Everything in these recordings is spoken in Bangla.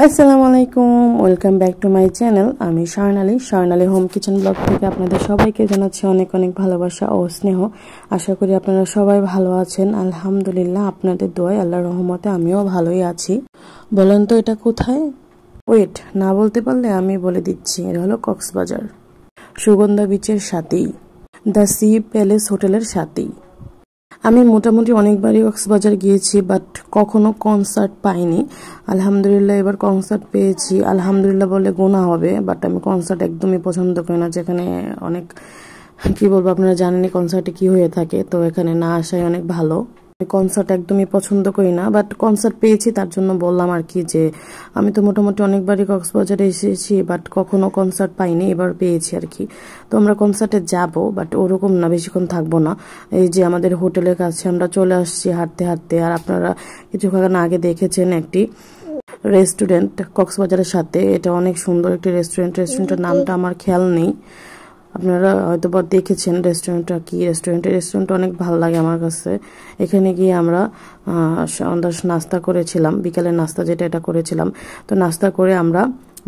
আসসালামু আলাইকুম, welcome back to my channel. আমি স্বর্ণালী হোম কিচেন ব্লগ থেকে আপনাদের সবাইকে জানাচ্ছি অনেক অনেক ভালোবাসা ও স্নেহ। আশা করি আপনারা সবাই ভালো আছেন। আলহামদুলিল্লাহ, আপনাদের দোয়ায় আল্লাহর রহমতে আমিও ভালোই আছি। বলেন তো এটা কোথায়? ওয়েট, না বলতে পারলে আমি বলে দিচ্ছি, এটা হলো কক্সবাজার, সুগন্ধা বিচের সাথেই, দ্য সি প্যালেস হোটেলের সাথেই। আমি মোটামুটি অনেকবারই কক্সবাজার গিয়েছি, বাট কখনো কনসার্ট পাইনি। আলহামদুলিল্লাহ এবার কনসার্ট পেয়েছি। আলহামদুলিল্লাহ বলে গোনা হবে, বাট আমি কনসার্ট একদমই পছন্দ করি না, যেখানে অনেক কি বলবো, আপনারা জানেনই কনসার্টে কি হয়ে থাকে। তো এখানে না আসাই অনেক ভালো। কনসার্ট একদমই পছন্দ করি না, বাট কনসার্ট পেয়েছি তার জন্য বললাম আর কি, যে আমি তো মোটামুটি অনেকবারই কক্সবাজারে এসেছি, বাট কখনো কনসার্ট পাইনি, এবার পেয়েছি আর কি। তো আমরা কনসার্টে যাব, বাট ওরকম না, বেশিক্ষণ থাকবো না। এই যে আমাদের হোটেলের কাছে আমরা চলে আসছি হাঁটতে হাঁটতে। আর আপনারা কিছুক্ষণ আগে দেখেছেন একটি রেস্টুরেন্ট কক্সবাজারের সাথে, এটা অনেক সুন্দর একটি রেস্টুরেন্টের নামটা আমার খেয়াল নেই, আপনারা হয়তো বা দেখেছেন। রেস্টুরেন্টটা কি রেস্টুরেন্টটা অনেক ভালো লাগে আমার কাছে। এখানে গিয়ে আমরা সন্ধ্যার নাস্তা করেছিলাম, বিকালের নাস্তা যেটা এটা করেছিলাম। তো নাস্তা করে আমরা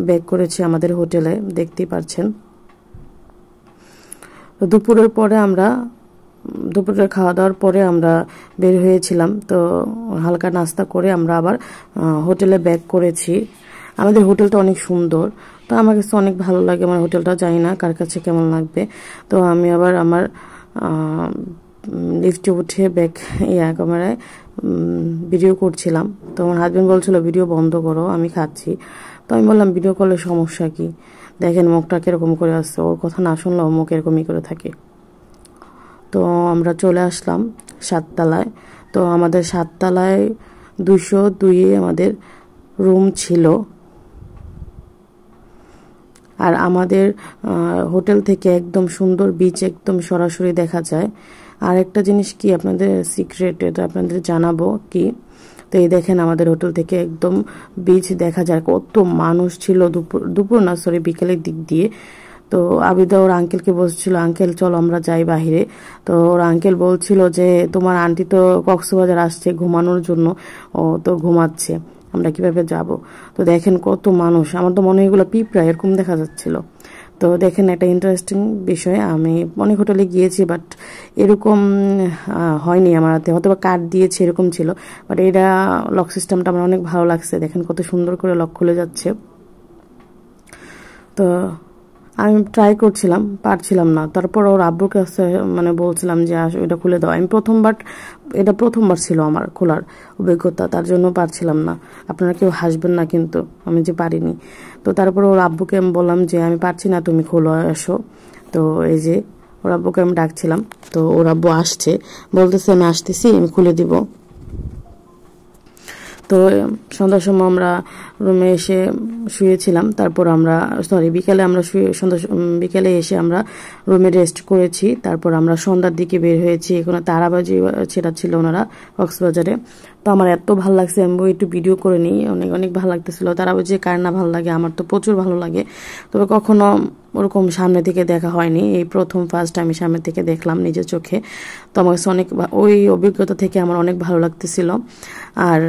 ব্যাক করেছি আমাদের হোটেলে, দেখতেই পাচ্ছেন। তো দুপুরের খাওয়া দাওয়ার পরে আমরা বের হয়েছিলাম। তো হালকা নাস্তা করে আমরা আবার হোটেলে ব্যাক করেছি। আমাদের হোটেলটা অনেক সুন্দর, তো আমার কাছে অনেক ভালো লাগে আমার হোটেলটা, জানি না কার কাছে কেমন লাগবে। তো আমি আবার আমার লিফটে উঠে ব্যাক ক্যামেরায় ভিডিও করছিলাম। তো আমার হাজব্যান্ড বলছিল ভিডিও বন্ধ করো, আমি খাচ্ছি। তো আমি বললাম ভিডিও করলে সমস্যা কি, দেখেন মুখটা কিরকম করে আসছে, ওর কথা না শুনলেও মুখ এরকমই করে থাকে। তো আমরা চলে আসলাম 7 তলায়। তো আমাদের 7 তলায় 202 আমাদের রুম ছিল। আর আমাদের হোটেল থেকে একদম সুন্দর বিচ একদম সরাসরি দেখা যায়। আর একটা জিনিস কি, আপনাদের সিক্রেট, এটা আপনাদের জানাবো কি। তো এই দেখেন আমাদের হোটেল থেকে একদম বিচ দেখা যায়। কত মানুষ ছিল বিকেলের দিক দিয়ে। তো আবিদা ওর আঙ্কেলকে বলছিল, আঙ্কেল চলো আমরা যাই বাহিরে। তো ওর আঙ্কেল বলছিল যে তোমার আন্টি তো কক্সবাজার আসছে ঘুমানোর জন্য, ও তো ঘুমাচ্ছে, আমরা কিভাবে যাব। তো দেখেন কত মানুষ, আমার তো মনে হয় এগুলো পিঁপড়া এরকম দেখা যাচ্ছিল। তো দেখেন একটা ইন্টারেস্টিং বিষয়, আমি অনেক হোটেলে গিয়েছি, বাট এরকম হয়নি আমার হাতে, হয়তো বা কার্ড দিয়েছে এরকম ছিল। বাট এটা লক সিস্টেমটা আমার অনেক ভালো লাগছে, দেখেন কত সুন্দর করে লক খুলে যাচ্ছে। তো আমি ট্রাই করছিলাম, পারছিলাম না। তারপর ওর আব্বুর কাছে বলছিলাম যে এটা খুলে দাও। এটা প্রথমবার ছিল আমার খোলার অভিজ্ঞতা, তার জন্য পারছিলাম না। আপনারা কেউ হাসবেন না কিন্তু আমি যে পারিনি। তো তারপর ওর আব্বুকে আমি বললাম যে আমি পারছি না, তুমি খোলো এসো। তো এই যে ওর আব্বুকে আমি ডাকছিলাম, তো ওর আব্বু আসছে, বলতেছে আমি আসতেছি, আমি খুলে দিব। তো সন্ধ্যার সময় আমরা রুমে এসে শুয়েছিলাম। তারপর বিকেলে এসে আমরা রুমে রেস্ট করেছি। তারপর আমরা সন্ধ্যার দিকে বের হয়েছি। এখানে তারাবাজি সেটা ছিল ওনারা কক্সবাজারে। তো আমার এত ভালো লাগছে, আমি একটু ভিডিও করে নিই, অনেক অনেক ভালো লাগতেছিল। তারাবাজি কার না ভালো লাগে, আমার তো প্রচুর ভালো লাগে। তবে কখনো ওরকম সামনে থেকে দেখা হয়নি, এই ফার্স্ট আমি সামনে থেকে দেখলাম নিজের চোখে। তো আমার কাছে ওই অভিজ্ঞতা থেকে আমার অনেক ভালো লাগতেছিল। আর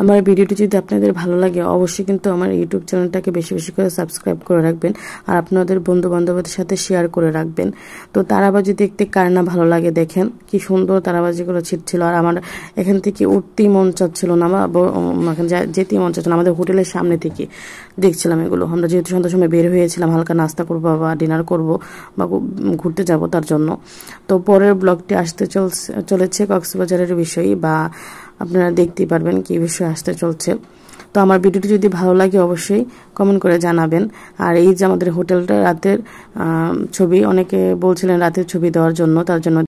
আমার ভিডিওটি যদি আপনাদের ভালো লাগে, অবশ্যই কিন্তু আমার ইউটিউব চ্যানেলটাকে বেশি বেশি করে সাবস্ক্রাইব করে রাখবেন, আর আপনাদের বন্ধু বান্ধবদের সাথে শেয়ার করে রাখবেন। তো তারাবাজি দেখতে কার না ভালো লাগে, দেখেন কি সুন্দর তারাবাজিগুলো ছিটছিল। আর আমার এখান থেকে উঠতেই মন চাচ্ছিল না, যেতেই মন চাচ্ছিল না। আমাদের হোটেলের সামনে থেকে দেখছিলাম এগুলো। আমরা যেহেতু সন্ধ্যার সময় বের হয়েছিলাম, হালকা নাস্তা করবো বা ডিনার করব বা ঘুরতে যাব, তার জন্য। তো পরের ব্লগটি আসতে চলেছে কক্সবাজারের বিষয়, বা আপনারা দেখতেই পারবেন কি বিষয় আসতে চলছে। তো আমার ভিডিওটি যদি ভালো লাগে অবশ্যই কমেন্ট করে জানাবেন। আর এই যে আমাদের হোটেলটা রাতের ছবি, অনেকে বলছিলেন রাতের ছবি দেওয়ার জন্য, তার জন্য